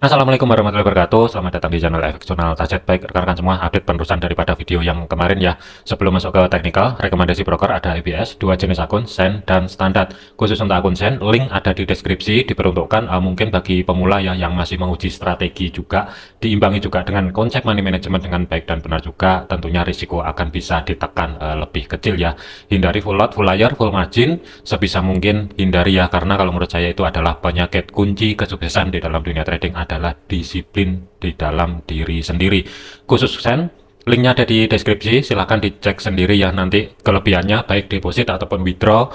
Assalamualaikum warahmatullahi wabarakatuh. Selamat datang di channel Efeksional Target. Baik rekan-rekan semua, update penerusan daripada video yang kemarin ya. Sebelum masuk ke teknikal, rekomendasi broker ada ABS, dua jenis akun, Sen dan Standar. Khusus untuk akun Sen, link ada di deskripsi, diperuntukkan mungkin bagi pemula ya yang masih menguji strategi juga, diimbangi juga dengan konsep money management dengan baik dan benar juga. Tentunya risiko akan bisa ditekan lebih kecil ya. Hindari full lot, full layar, full margin, sebisa mungkin hindari ya, karena kalau menurut saya itu adalah penyakit kunci kesuksesan di dalam dunia trading adalah disiplin di dalam diri sendiri. Khusus Sen, linknya ada di deskripsi, silahkan dicek sendiri ya nanti kelebihannya baik deposit ataupun withdraw.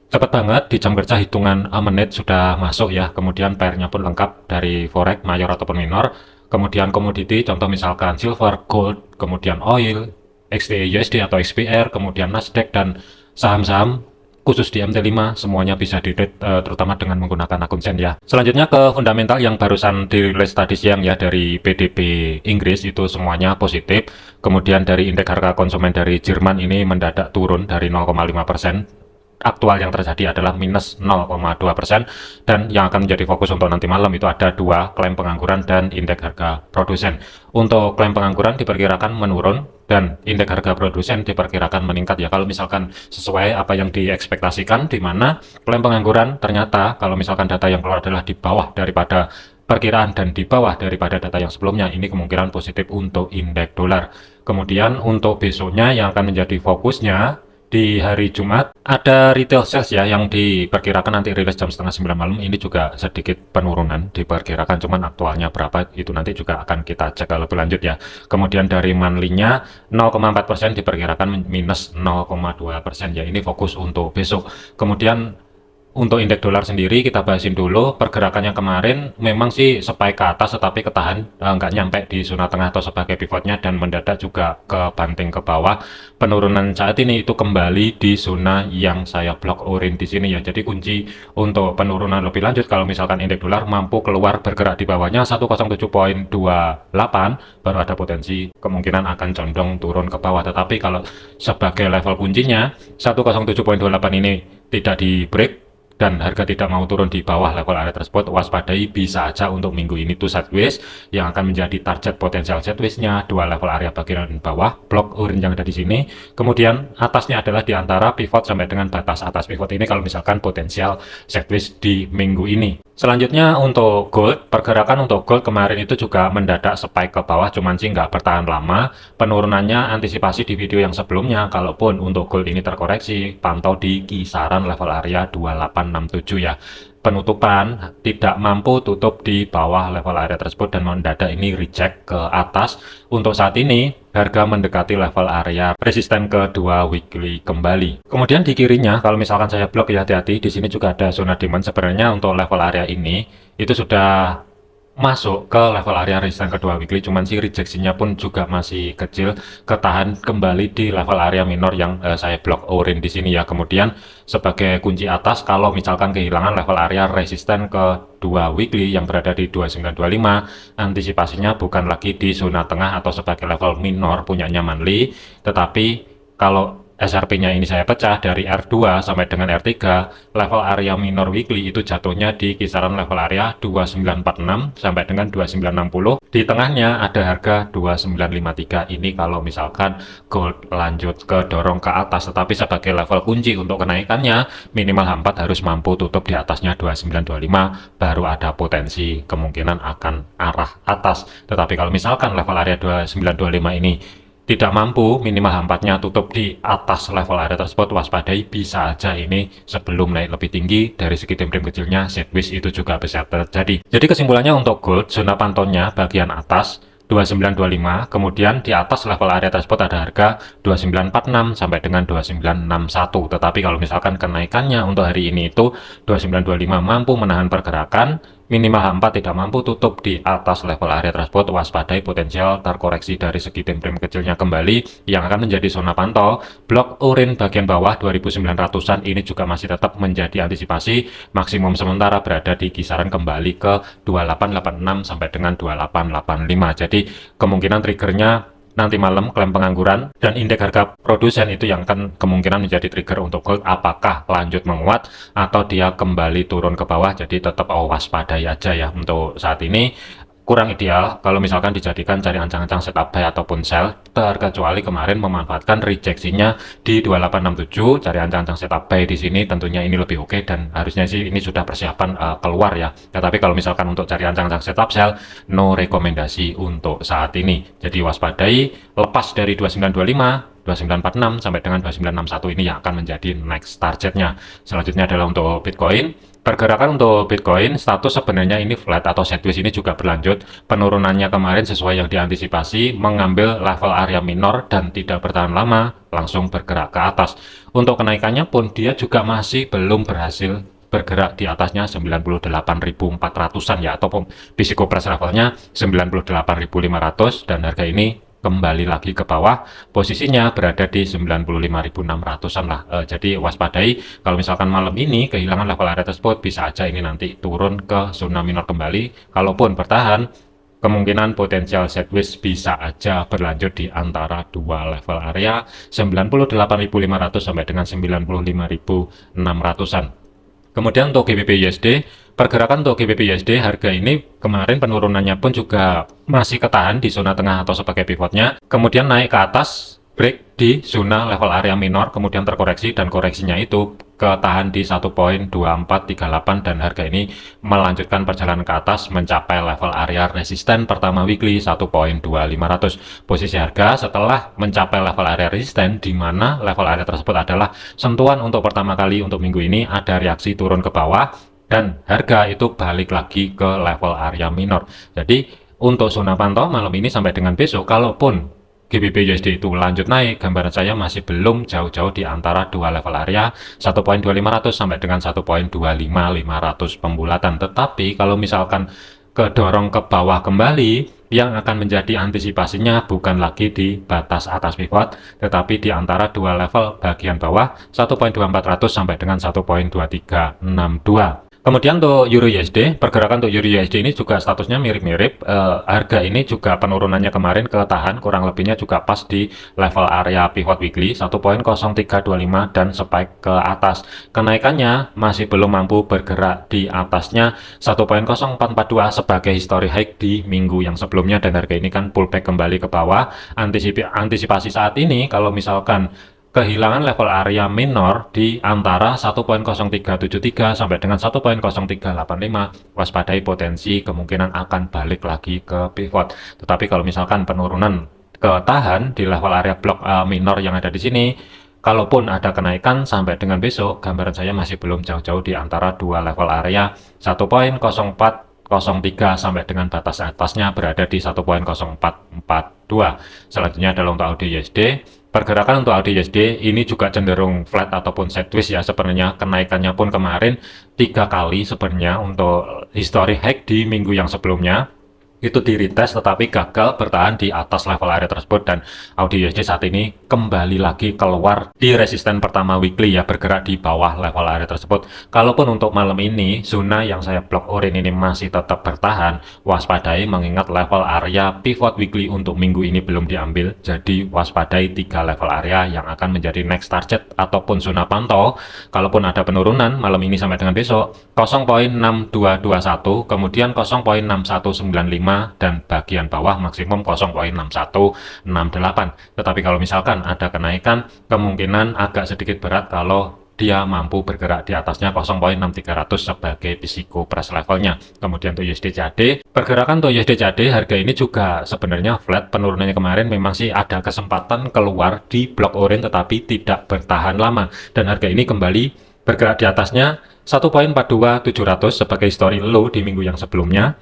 Cepat banget, di jam kerja hitungan menit sudah masuk ya. Kemudian pairnya pun lengkap dari forex, mayor ataupun minor. Kemudian komoditi, contoh misalkan silver, gold, kemudian oil, XDA USD atau XPR, kemudian Nasdaq dan saham-saham khusus di MT5 semuanya bisa di-trade terutama dengan menggunakan akun Sen ya. Selanjutnya ke fundamental yang barusan dirilis tadi siang ya dari PDB Inggris itu semuanya positif. Kemudian dari indeks harga konsumen dari Jerman ini mendadak turun dari 0,5%. Aktual yang terjadi adalah minus 0,2%, dan yang akan menjadi fokus untuk nanti malam itu ada dua, klaim pengangguran dan indeks harga produsen. Untuk klaim pengangguran diperkirakan menurun dan indeks harga produsen diperkirakan meningkat ya, kalau misalkan sesuai apa yang diekspektasikan, di mana klaim pengangguran ternyata kalau misalkan data yang keluar adalah di bawah daripada perkiraan dan di bawah daripada data yang sebelumnya, ini kemungkinan positif untuk indeks dolar. Kemudian untuk besoknya yang akan menjadi fokusnya di hari Jumat ada retail sales ya yang diperkirakan nanti rilis jam setengah 9 malam, ini juga sedikit penurunan diperkirakan, cuman aktualnya berapa itu nanti juga akan kita cek lebih lanjut ya. Kemudian dari monthly-nya 0,4% diperkirakan minus 0,2% ya, ini fokus untuk besok. Kemudian untuk indeks dolar sendiri kita bahasin dulu. Pergerakannya kemarin memang sih spike ke atas tetapi ketahan nggak nyampe di zona tengah atau sebagai pivotnya, dan mendadak juga kebanting ke bawah. Penurunan saat ini itu kembali di zona yang saya blok orange di sini ya. Jadi kunci untuk penurunan lebih lanjut kalau misalkan indeks dolar mampu keluar bergerak di bawahnya 107.28 baru ada potensi kemungkinan akan condong turun ke bawah. Tetapi kalau sebagai level kuncinya 107.28 ini tidak di break dan harga tidak mau turun di bawah level area tersebut, waspadai bisa aja untuk minggu ini tuh sideways yang akan menjadi target potensial sideways-nya dua level area bagian bawah, blok orange yang ada di sini. Kemudian atasnya adalah di antara pivot sampai dengan batas atas pivot ini kalau misalkan potensial sideways di minggu ini. Selanjutnya untuk gold, pergerakan untuk gold kemarin itu juga mendadak spike ke bawah, cuman sih nggak bertahan lama. Penurunannya antisipasi di video yang sebelumnya, kalaupun untuk gold ini terkoreksi, pantau di kisaran level area 2867 ya. Penutupan tidak mampu tutup di bawah level area tersebut dan mendadak ini reject ke atas. Untuk saat ini harga mendekati level area resisten kedua weekly kembali. Kemudian di kirinya kalau misalkan saya blok ya, hati-hati, di sini juga ada zona demand. Sebenarnya untuk level area ini itu sudah masuk ke level area resisten kedua weekly, cuman sih rejeksinya pun juga masih kecil, ketahan kembali di level area minor yang saya blok orange di sini ya. Kemudian sebagai kunci atas kalau misalkan kehilangan level area resisten kedua weekly yang berada di 2925, antisipasinya bukan lagi di zona tengah atau sebagai level minor punyanya monthly, tetapi kalau SRP-nya ini saya pecah dari R2 sampai dengan R3, level area minor weekly itu jatuhnya di kisaran level area 2946 sampai dengan 2960. Di tengahnya ada harga 2953. Ini kalau misalkan gold lanjut ke dorong ke atas, tetapi sebagai level kunci untuk kenaikannya minimal H4 harus mampu tutup di atasnya 2925 baru ada potensi kemungkinan akan arah atas. Tetapi kalau misalkan level area 2925 ini tidak mampu, minimal H4-nya tutup di atas level area tersebut, waspadai bisa aja ini sebelum naik lebih tinggi dari segi time frame kecilnya sideways itu juga bisa terjadi. Jadi kesimpulannya untuk gold, zona pantaunya bagian atas 2925, kemudian di atas level area tersebut ada harga 2946 sampai dengan 2961. Tetapi kalau misalkan kenaikannya untuk hari ini itu 2925 mampu menahan pergerakan, minimal H4 tidak mampu tutup di atas level area tersebut, waspadai potensial terkoreksi dari segi time frame kecilnya kembali yang akan menjadi zona pantau. Blok orange bagian bawah 2900-an ini juga masih tetap menjadi antisipasi, maksimum sementara berada di kisaran kembali ke 2886 sampai dengan 2885. Jadi kemungkinan triggernya nanti malam klaim pengangguran dan indeks harga produsen itu yang akan kemungkinan menjadi trigger untuk gold, apakah lanjut menguat atau dia kembali turun ke bawah. Jadi tetap waspadai aja ya untuk saat ini. kurang ideal kalau misalkan dijadikan cari ancang-ancang setup buy ataupun sell, terkecuali kemarin memanfaatkan rejeksinya di 2867 cari ancang-ancang setup buy di sini. Tentunya ini lebih oke dan harusnya sih ini sudah persiapan keluar ya. Tetapi kalau misalkan untuk cari ancang-ancang setup sell, no rekomendasi untuk saat ini. Jadi waspadai, lepas dari 2925 2946 sampai dengan 2961 ini yang akan menjadi next targetnya. Selanjutnya adalah untuk Bitcoin. Pergerakan untuk Bitcoin, status sebenarnya ini flat atau sideways ini juga berlanjut. Penurunannya kemarin sesuai yang diantisipasi, mengambil level area minor dan tidak bertahan lama, langsung bergerak ke atas. Untuk kenaikannya pun dia juga masih belum berhasil bergerak di atasnya 98.400-an ya, ataupun physical price levelnya 98.500 dan harga ini kembali lagi ke bawah, posisinya berada di 95.600-an lah. Jadi waspadai kalau misalkan malam ini kehilangan level area tersebut, bisa aja ini nanti turun ke zona minor kembali. Kalaupun bertahan, kemungkinan potensial sideways bisa aja berlanjut di antara dua level area 98.500 sampai dengan 95.600-an. Kemudian untuk GBP USD, pergerakan untuk GBP USD harga ini kemarin penurunannya pun juga masih ketahan di zona tengah atau sebagai pivotnya, kemudian naik ke atas, break di zona level area minor, kemudian terkoreksi dan koreksinya itu ketahan di 1.2438 dan harga ini melanjutkan perjalanan ke atas mencapai level area resisten pertama weekly 1.2500. Posisi harga setelah mencapai level area resisten, di mana level area tersebut adalah sentuhan untuk pertama kali untuk minggu ini, ada reaksi turun ke bawah dan harga itu balik lagi ke level area minor. Jadi untuk zona pantau malam ini sampai dengan besok, kalaupun GBP USD itu lanjut naik, gambaran saya masih belum jauh-jauh di antara dua level area 1.2500 sampai dengan 1.25500 pembulatan. Tetapi kalau misalkan kedorong ke bawah kembali, yang akan menjadi antisipasinya bukan lagi di batas atas pivot, tetapi di antara dua level bagian bawah 1.2400 sampai dengan 1.2362. Kemudian untuk Euro USD, pergerakan untuk Euro USD ini juga statusnya mirip-mirip. Harga ini juga penurunannya kemarin ketahan, kurang lebihnya juga pas di level area pivot weekly 1.0325 dan spike ke atas. Kenaikannya masih belum mampu bergerak di atasnya 1.0442 sebagai history high di minggu yang sebelumnya, dan harga ini kan pullback kembali ke bawah. Antisipasi saat ini kalau misalkan kehilangan level area minor di antara 1.0373 sampai dengan 1.0385, waspadai potensi kemungkinan akan balik lagi ke pivot. Tetapi kalau misalkan penurunan ketahan di level area blok minor yang ada di sini, kalaupun ada kenaikan sampai dengan besok, gambaran saya masih belum jauh-jauh di antara dua level area 1.0403 sampai dengan batas atasnya berada di 1.0442. Selanjutnya adalah untuk AUD USD. Pergerakan untuk AUD USD ini juga cenderung flat ataupun sideways ya sebenarnya. Kenaikannya pun kemarin 3 kali sebenarnya untuk history high di minggu yang sebelumnya. Itu di retest tetapi gagal bertahan di atas level area tersebut, dan AUD USD saat ini kembali lagi keluar di resisten pertama weekly ya, bergerak di bawah level area tersebut. Kalaupun untuk malam ini zona yang saya blok orange ini masih tetap bertahan, waspadai mengingat level area pivot weekly untuk minggu ini belum diambil. Jadi waspadai 3 level area yang akan menjadi next target ataupun zona pantau. Kalaupun ada penurunan malam ini sampai dengan besok 0.6221, kemudian 0.6195 dan bagian bawah maksimum 0.6168. Tetapi kalau misalkan ada kenaikan, kemungkinan agak sedikit berat kalau dia mampu bergerak di atasnya 0.6300 sebagai physical price levelnya. Kemudian untuk USD CAD, pergerakan untuk USD CAD harga ini juga sebenarnya flat. Penurunannya kemarin memang sih ada kesempatan keluar di blok orange tetapi tidak bertahan lama, dan harga ini kembali bergerak di atasnya 1.42700 sebagai story low di minggu yang sebelumnya.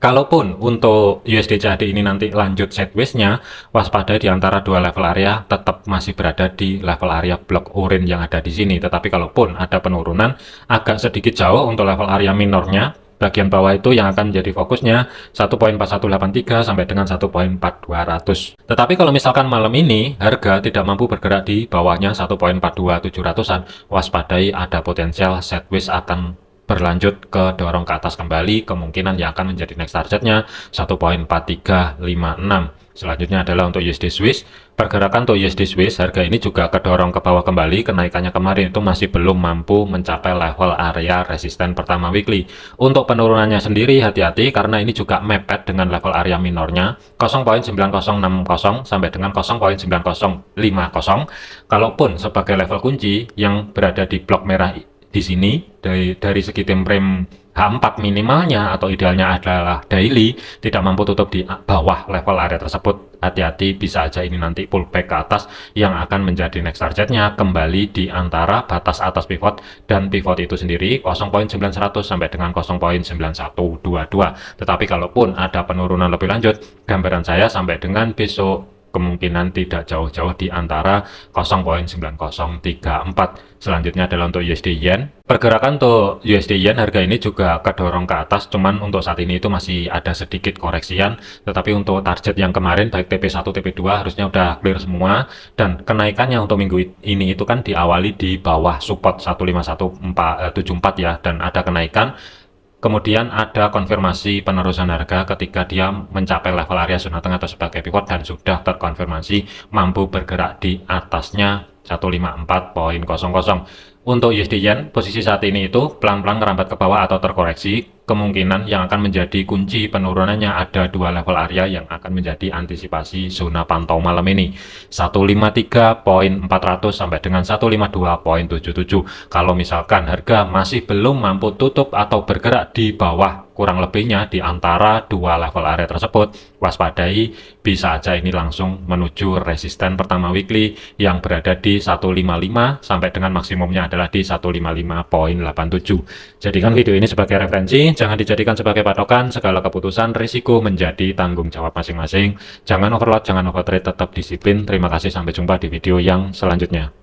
Kalaupun untuk USD CAD ini nanti lanjut sideways-nya, waspada di antara dua level area tetap masih berada di level area blok orange yang ada di sini. Tetapi kalaupun ada penurunan agak sedikit jauh untuk level area minornya, bagian bawah itu yang akan menjadi fokusnya 1.4183 sampai dengan 1.4200. Tetapi kalau misalkan malam ini harga tidak mampu bergerak di bawahnya 1.42700-an, waspadai ada potensial sideways akan berlanjut ke dorong ke atas kembali, kemungkinan yang akan menjadi next targetnya 1.4356. Selanjutnya adalah untuk USD Swiss. Pergerakan untuk USD Swiss, harga ini juga kedorong ke bawah kembali. Kenaikannya kemarin itu masih belum mampu mencapai level area resisten pertama weekly. Untuk penurunannya sendiri hati-hati karena ini juga mepet dengan level area minornya 0.9060 sampai dengan 0.9050. Kalaupun sebagai level kunci yang berada di blok merah di sini dari segi time frame H4 minimalnya atau idealnya adalah daily tidak mampu tutup di bawah level area tersebut, hati-hati bisa aja ini nanti pullback ke atas yang akan menjadi next targetnya kembali di antara batas atas pivot dan pivot itu sendiri 0.9100 sampai dengan 0.9122. Tetapi kalaupun ada penurunan lebih lanjut, gambaran saya sampai dengan besok kemungkinan tidak jauh-jauh di antara 0.9034. Selanjutnya adalah untuk USD Yen. Pergerakan untuk USD Yen harga ini juga kedorong ke atas, cuman untuk saat ini itu masih ada sedikit koreksian, tetapi untuk target yang kemarin baik TP1, TP2 harusnya udah clear semua, dan kenaikannya untuk minggu ini itu kan diawali di bawah support 15174 ya, dan ada kenaikan. Kemudian ada konfirmasi penerusan harga ketika dia mencapai level area zona tengah atau sebagai pivot dan sudah terkonfirmasi mampu bergerak di atasnya 154.00. Untuk USD Yen, posisi saat ini itu pelan-pelan merambat ke bawah atau terkoreksi. Kemungkinan yang akan menjadi kunci penurunannya ada dua level area yang akan menjadi antisipasi zona pantau malam ini. 153.400 sampai dengan 152.77. Kalau misalkan harga masih belum mampu tutup atau bergerak di bawah kurang lebihnya di antara dua level area tersebut, waspadai, bisa aja ini langsung menuju resisten pertama weekly yang berada di 155 sampai dengan maksimumnya adalah di 155.87. Jadikan video ini sebagai referensi, jangan dijadikan sebagai patokan, segala keputusan risiko menjadi tanggung jawab masing-masing. Jangan overload, jangan overtrade, tetap disiplin. Terima kasih, sampai jumpa di video yang selanjutnya.